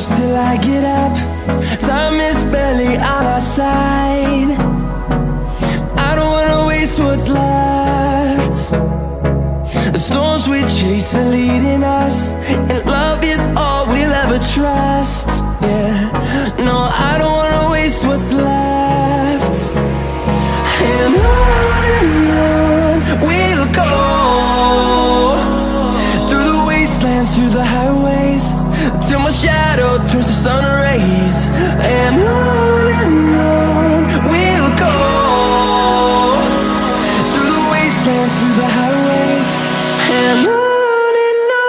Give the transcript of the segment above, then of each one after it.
close till I get up. Time is barely on our side. I don't wanna waste what's left. The storms we chase are leading us, and love is all we'll ever trust. Yeah, no, I don't wanna waste what's left. And on we'll go, through the wastelands, through the highways, till my shadow turns to sun rays. And on we'll go, through the wastelands, through the highways, and on we'll go.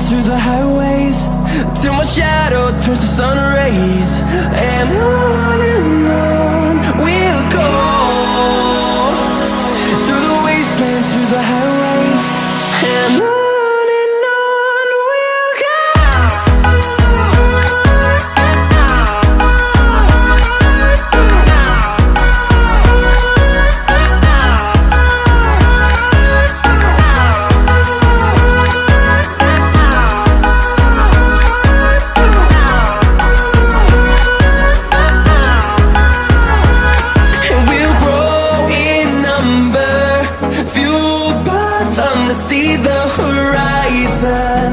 Through the highways, till my shadow turns to sun rays. And on we'll go, through the wastelands, through the highways, and on we'll go. See the horizon,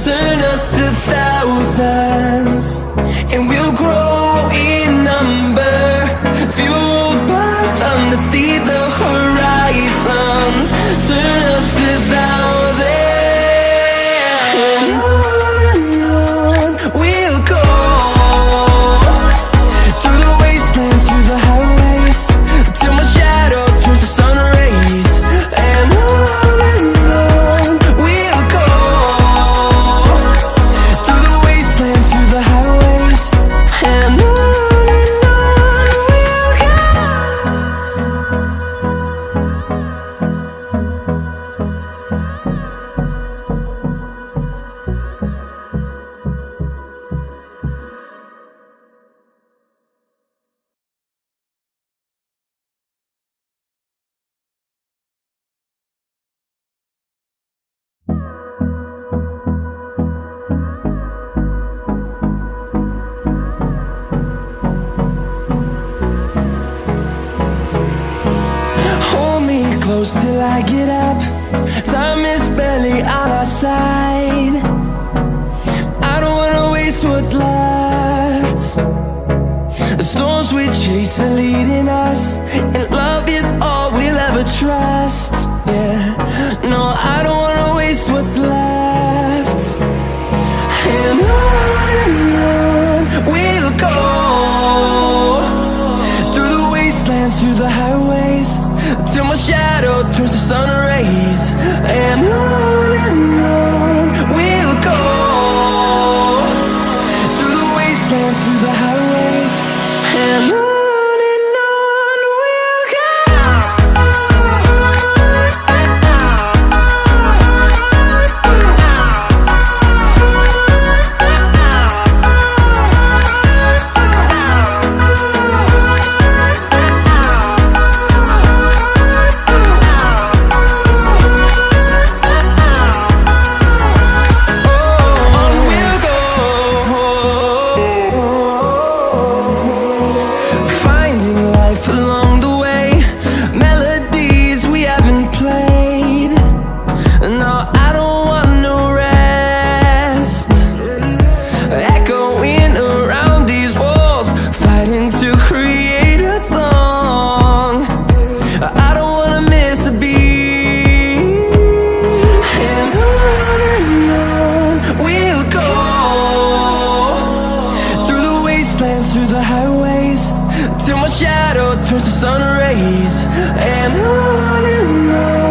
turn us to thousands, and we'll grow in number, fueled by them. To see the horizon, turn us to thousands, and on we'll go, through the wastelands, through the highways, till my shadow turns to sun rays. And close till I get up. Time is barely on our side. I don't wanna waste what's left. The storms we chase are leading us, and love is all we'll ever trust. Yeah, no, I don't wanna waste what's left. And on we'll go, through the wastelands, through the highways, till my shadow turns to sun rays. And on we'll go, through the wastelands, through the highways, and on. through the highways till my shadow turns to sun rays. And on